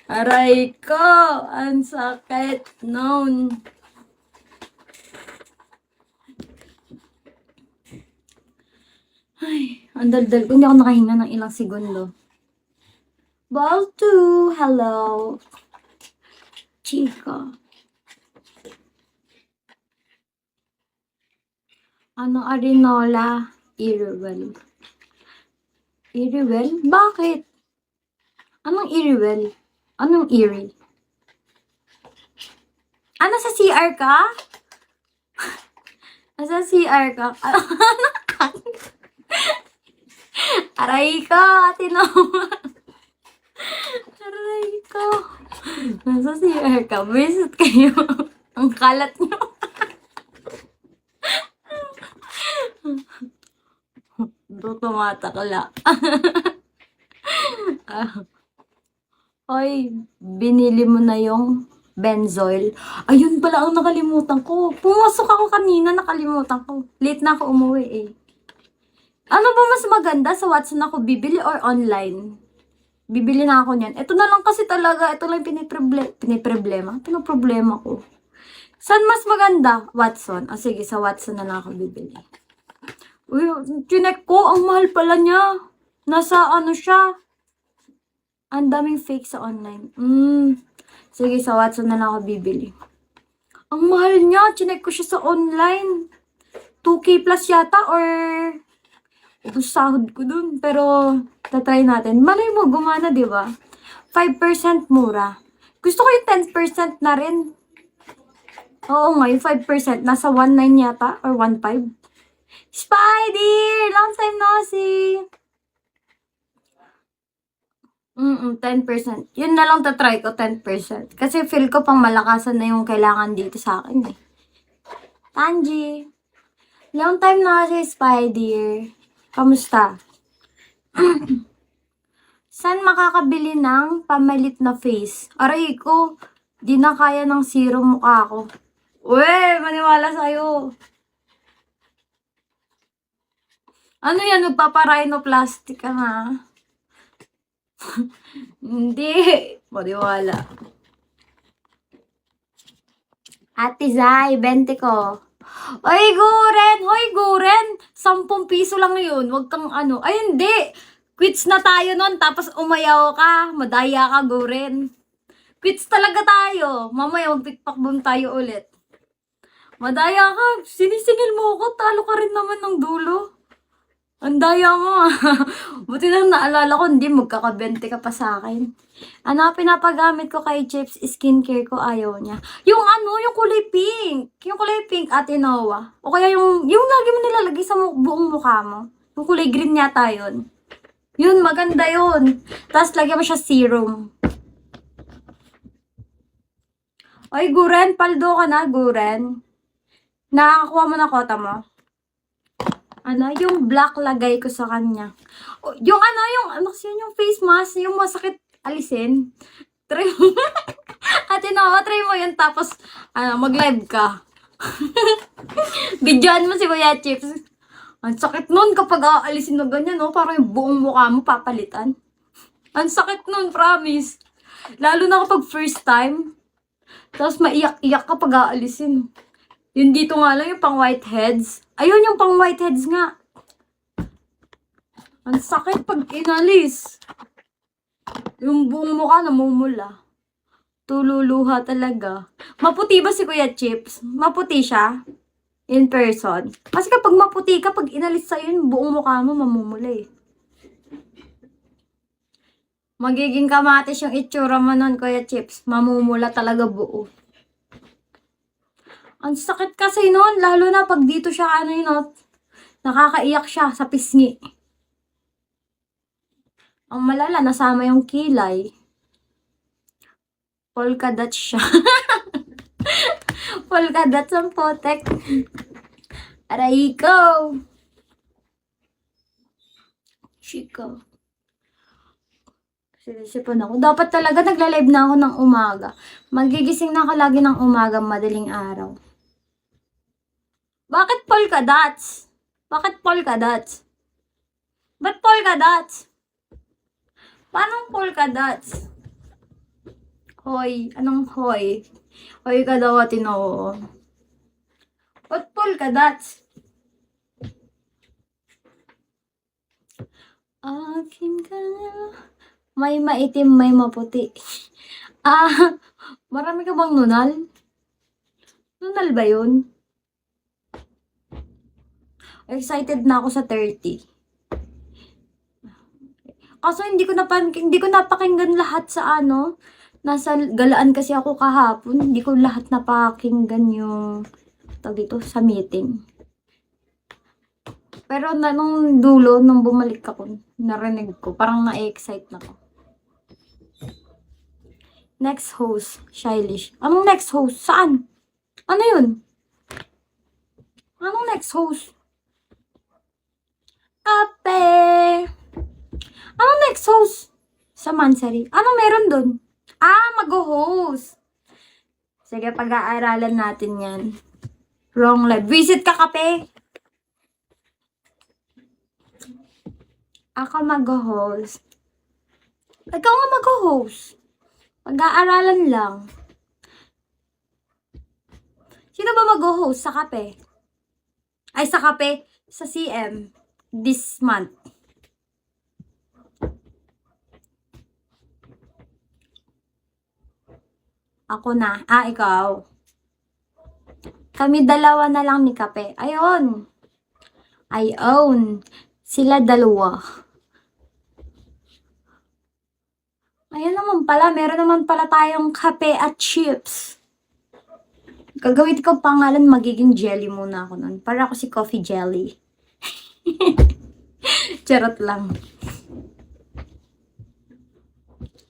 Aray ko, ang sakit nun. Ay, ang daldal ko. Hindi ako nakahinga ng ilang segundo. Ball 2, hello. Chica. Ano, Arinola? Irwell. Irwell? Bakit? Anong Irwell? Anong Erie? Ano, sa CR ka? Nasa CR ka? Aray ko, ate naman. Aray ko. Nasa CR ka? Visit kayo. Ang kalat nyo. Doon tumatakla. Hoy, binili mo na yung benzoil. Ayun pala ang nakalimutan ko. Pumasok ako kanina, nakalimutan ko. Late na ako umuwi eh. Ano ba mas maganda, sa Watson ako bibili or online? Bibili na ako niyan. Ito na lang kasi talaga, ito lang pinoproblema ko. Saan mas maganda? Watson. Sige, sa Watson na lang ako bibili. Uy, chinek ko, ang mahal pala niya. Nasa ano siya? Ang daming fake sa online. Sige, sa Watson na lang ako bibili. Ang mahal niya, chinek ko siya sa online. 2K plus yata or ubus sahod ko dun. Pero, tatry natin. Malay mo, gumana, di ba? 5% mura. Gusto ko yung 10% na rin. Oo nga, yung 5%. Nasa 1.9 yata or 1.5. Spidey! Long time no see! 10%. Yun na lang tatry ko, 10%. Kasi feel ko pang malakasan na yung kailangan dito sa akin eh. Tanji! Long time na si Spidey. Kamusta? Saan makakabili ng pamalit na face? Aray ko, di na kaya ng serum mukha ko. Uwe, maniwala sa'yo. Ano yan, magpaparhinoplastic ka nga? Hindi, maniwala. Ate Zay, 20 ko. Oy, Guren! Hoy, Guren! 10 piso lang yun. Huwag kang ano. Ay, hindi! Quits na tayo nun, tapos umayaw ka. Madaya ka, Guren. Quits talaga tayo. Mamaya magpikpakbom tayo ulit. Madaya ka. Sinisingil mo ako. Talo ka rin naman ng dulo. Ang daya mo. Buti lang naalala ko, hindi magkakabente ka pa sa akin. Ano pinapagamit ko kay Chips, skincare ko, ayaw niya. Yung ano, yung kulay pink. Yung kulay pink, Ate Noah. O kaya yung lagi mo nilalagay sa buong mukha mo. Yung kulay green yata yun. Yun, maganda yun. Tapos lagyan mo siya serum. Oy, Guren, paldo ka na, Guren. Nakakakuha mo na kota mo. Ano, yung black lagay ko sa kanya. Yung ano, yung face mask, yung masakit alisin. Try mo. Ate Noah, try mo yun. Tapos, mag-live ka. Bidyoan mo si Kuya Chips. Ang sakit nun kapag aalisin na ganyan, no? Parang yung buong mukha mo papalitan. Ang sakit nun, promise. Lalo na kapag first time. Tapos maiyak-iyak kapag aalisin. Yung dito nga lang, yung pang whiteheads. Ayun, yung pang whiteheads nga. Ang sakit pag inalis. Yung buong mukha namumula. Tululuha talaga. Maputi ba si Kuya Chips? Maputi siya? In person? Kasi kapag maputi ka, pag inalis sa'yo, yung buong mukha mo mamumula eh. Magiging kamatis yung itsura mo nun, Kuya Chips. Mamumula talaga buo. Ang sakit kasi nun, lalo na pag dito siya, nakakaiyak siya sa pisngi. Ang malala, nasama yung kilay. Polka dot siya. Polka dot ang potek. Aray ko! Chico. Sinisipon ako. Dapat talaga nagla-live na ako ng umaga. Magigising na ako lagi ng umaga, madaling araw. Bakit polka dots? Bakit polka dots? Ba't polka dots? Paano polka dots? Hoy, anong hoy? Hoy ka daw at tinoo. What polka dots? Akin ka na. May maitim, may maputi. Marami ka bang nunal? Nunal ba yun? Excited na ako sa 30. Kaso hindi ko napakinggan lahat sa ano. Nasa galaan kasi ako kahapon. Hindi ko lahat napakinggan yung dito sa meeting. Pero nung dulo, nung bumalik ako, narinig ko. Parang na-excite na ako. Next host, Shylish. Anong next host? Saan? Ano yun? Anong next host? Kape! Anong next host? Sa Mansari. Anong meron dun? Mag-host. Sige, pag-aaralan natin yan. Wrong live. Visit ka, kape! Ako mag-host. Ikaw nga mag-host. Pag-aaralan lang. Sino ba mag-host sa kape? Ay, sa kape? Sa CM. This month. Ako na. Ikaw. Kami dalawa na lang ni Kape. Ayun. I own. Sila dalawa. Ayun naman pala. Meron naman pala tayong kape at chips. Gagawin ko pangalan, magiging jelly muna ako nun. Para ako si Coffee Jelly. Charot lang.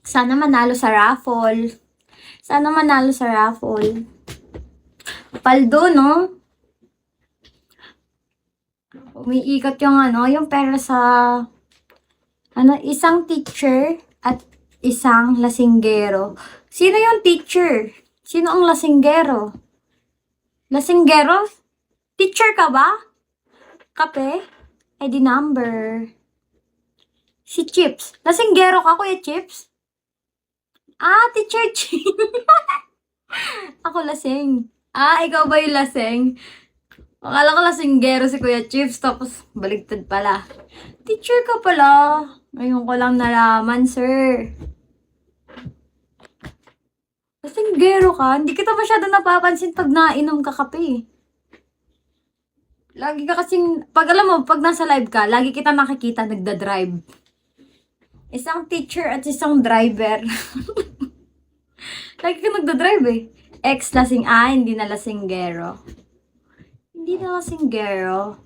Sana manalo sa raffle. Sana manalo sa raffle. Paldo, no? Umiikot yung yung pera sa isang teacher at isang lasinggero. Sino yung teacher? Sino ang lasinggero? Lasinggero? Teacher ka ba? Kape? ID number. Si Chips. Lasinggero ka, Kuya Chips? Teacher Chips. Ako lasing. Ikaw ba yung lasing? Akala ko lasinggero si Kuya Chips, tapos baligtad pala. Teacher ka pala. Ngayon ko lang nalaman, sir. Lasinggero ka? Hindi kita masyado napapansin pag nainom ka kape. Lagi ka kasing, pag nasa live ka, lagi kita nakikita nagda-drive. Isang teacher at isang driver. Lagi ka nagda-drive eh. Ex-lasing, hindi na lasinggero. Hindi na lasinggero.